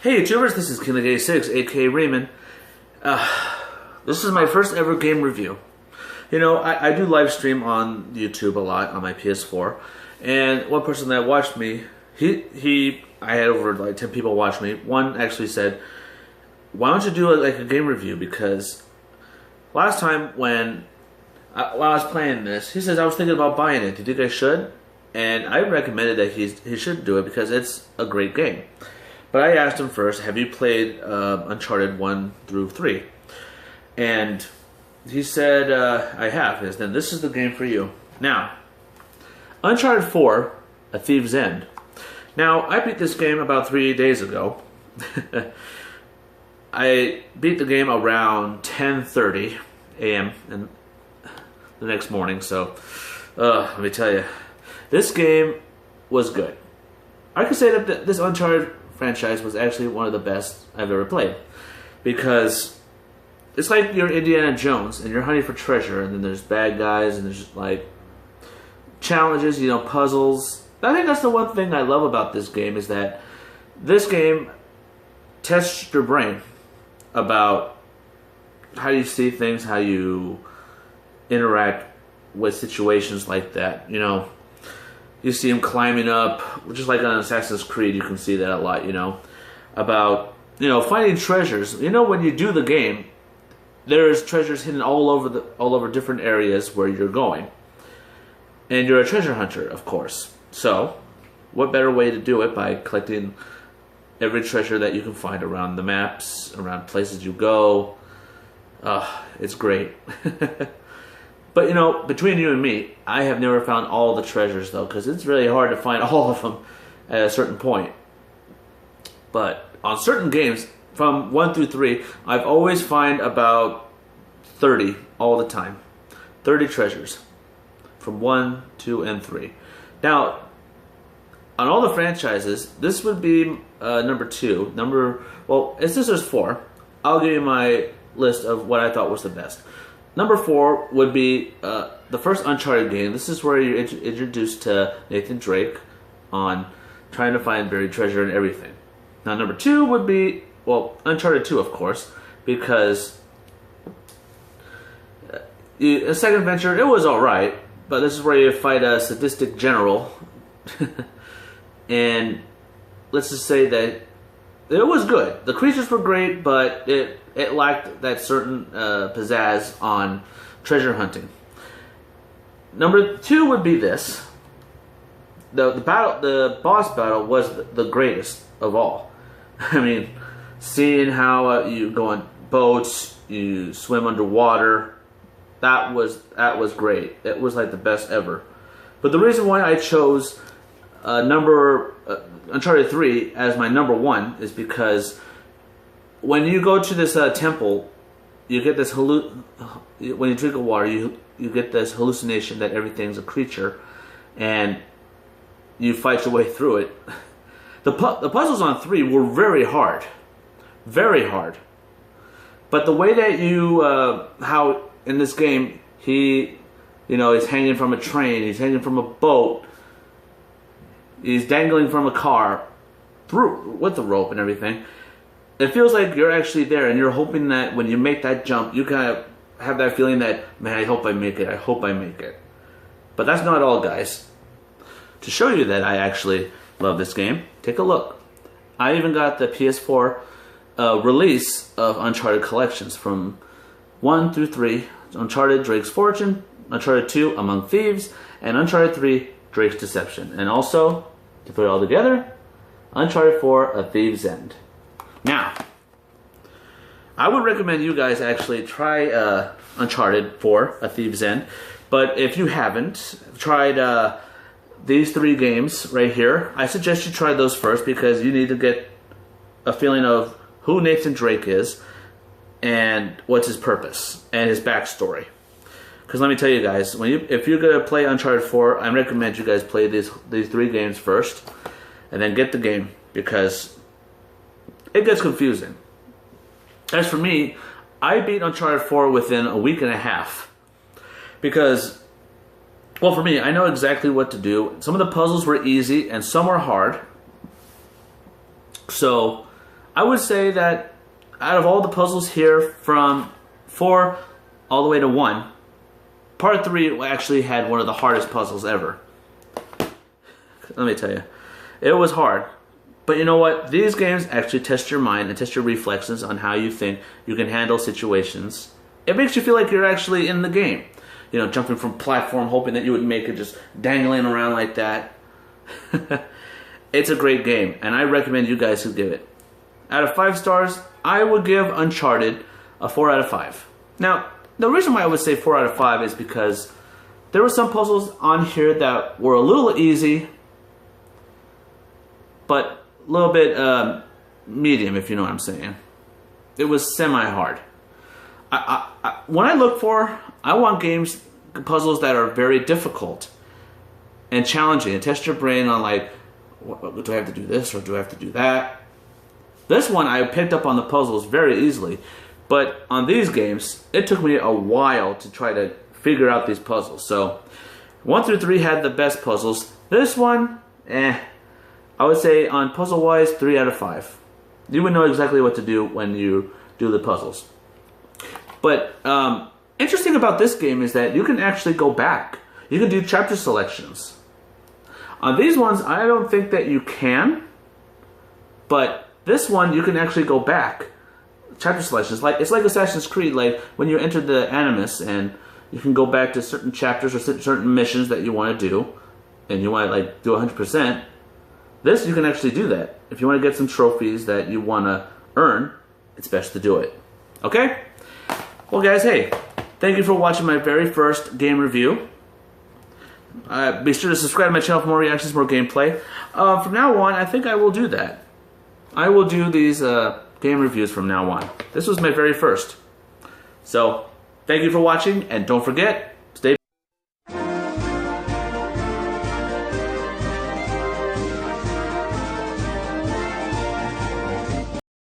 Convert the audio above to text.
Hey YouTubers, this is Kinglink86's, aka Raymond. This is my first ever game review. You know, I do live stream on YouTube a lot on my PS4, and one person that watched me, I had over like 10 people watch me. One actually said, "Why don't you do a game review?" Because last time when I was playing this, he says I was thinking about buying it. Do you think I should? And I recommended that he should do it because it's a great game. But I asked him first, have you played Uncharted 1 through 3? And he said, I have. He says, then this is the game for you. Now, Uncharted 4, A Thief's End. Now, I beat this game about 3 days ago. I beat the game around 10:30 a.m. and the next morning, so let me tell you, this game was good. I could say that this Uncharted franchise was actually one of the best I've ever played, because it's like you're Indiana Jones and you're hunting for treasure, and then there's bad guys and there's like challenges, you know, puzzles. I think that's the one thing I love about this game, is that this game tests your brain about how you see things, how you interact with situations like that. You know, you see him climbing up, just like on Assassin's Creed, you can see that a lot, you know, about, you know, finding treasures. You know, when you do the game, there's treasures hidden all over different areas where you're going. And you're a treasure hunter, of course. So, what better way to do it by collecting every treasure that you can find around the maps, around places you go. It's great. But, you know, between you and me, I have never found all the treasures, though, because it's really hard to find all of them at a certain point. But on certain games, from 1 through 3, I've always find about 30 all the time. 30 treasures from 1, 2, and 3. Now, on all the franchises, this would be number 2. Well, it says there's 4. I'll give you my list of what I thought was the best. Number 4 would be the first Uncharted game. This is where you're introduced to Nathan Drake on trying to find buried treasure and everything. Now, number 2 would be, well, Uncharted 2, of course, because a second adventure, it was alright, but this is where you fight a sadistic general. And let's just say that it was good. The creatures were great, but it lacked that certain pizzazz on treasure hunting. Number 2 would be this. The boss battle was the greatest of all. I mean, seeing how you go on boats, you swim underwater, that was great. It was like the best ever. But the reason why I chose Uncharted 3 as my number 1 is because when you go to this temple, you get this when you drink the water, you get this hallucination that everything's a creature, and you fight your way through it. The puzzles on 3 were very hard, but the way that you how in this game he, you know, is hanging from a train, he's hanging from a boat, he's dangling from a car through with the rope and everything. It feels like you're actually there, and you're hoping that when you make that jump, you kind of have that feeling that, man, I hope I make it, I hope I make it. But that's not all, guys. To show you that I actually love this game, take a look. I even got the PS4 release of Uncharted collections from 1 through 3, Uncharted Drake's Fortune, Uncharted 2 Among Thieves, and Uncharted 3 Drake's Deception. And also, to put it all together, Uncharted 4 A Thief's End. Now, I would recommend you guys actually try Uncharted 4 A Thief's End. But if you haven't tried these 3 games right here, I suggest you try those first, because you need to get a feeling of who Nathan Drake is and what's his purpose and his backstory. Because let me tell you guys, if you're going to play Uncharted 4, I recommend you guys play these 3 games first, and then get the game, because it gets confusing. As for me, I beat Uncharted 4 within a week and a half. Because, well, for me, I know exactly what to do. Some of the puzzles were easy and some were hard. So I would say that out of all the puzzles here, from 4 all the way to 1, part 3 actually had one of the hardest puzzles ever. Let me tell you, it was hard. But you know what? These games actually test your mind and test your reflexes on how you think you can handle situations. It makes you feel like you're actually in the game. You know, jumping from platform, hoping that you would make it, just dangling around like that. It's a great game, and I recommend you guys to give it. Out of 5 stars, I would give Uncharted a 4 out of 5. Now, the reason why I would say 4 out of 5 is because there were some puzzles on here that were a little easy, but a little bit medium, if you know what I'm saying. It was semi-hard. When I look for, I want games, puzzles that are very difficult and challenging, and test your brain on like, do I have to do this or do I have to do that? This one I picked up on the puzzles very easily, but on these games, it took me a while to try to figure out these puzzles. So 1 through 3 had the best puzzles. This one, I would say on puzzle-wise, 3 out of 5. You would know exactly what to do when you do the puzzles. But interesting about this game is that you can actually go back. You can do chapter selections. On these ones, I don't think that you can. But this one, you can actually go back. Chapter selections, like it's like Assassin's Creed, like when you enter the Animus and you can go back to certain chapters or certain missions that you want to do, and you want to like do 100%. This, you can actually do that. If you want to get some trophies that you want to earn, it's best to do it. Okay? Well, guys, hey, thank you for watching my very first game review. Be sure to subscribe to my channel for more reactions, more gameplay. From now on, I think I will do that. I will do these game reviews from now on. This was my very first. So, thank you for watching, and don't forget,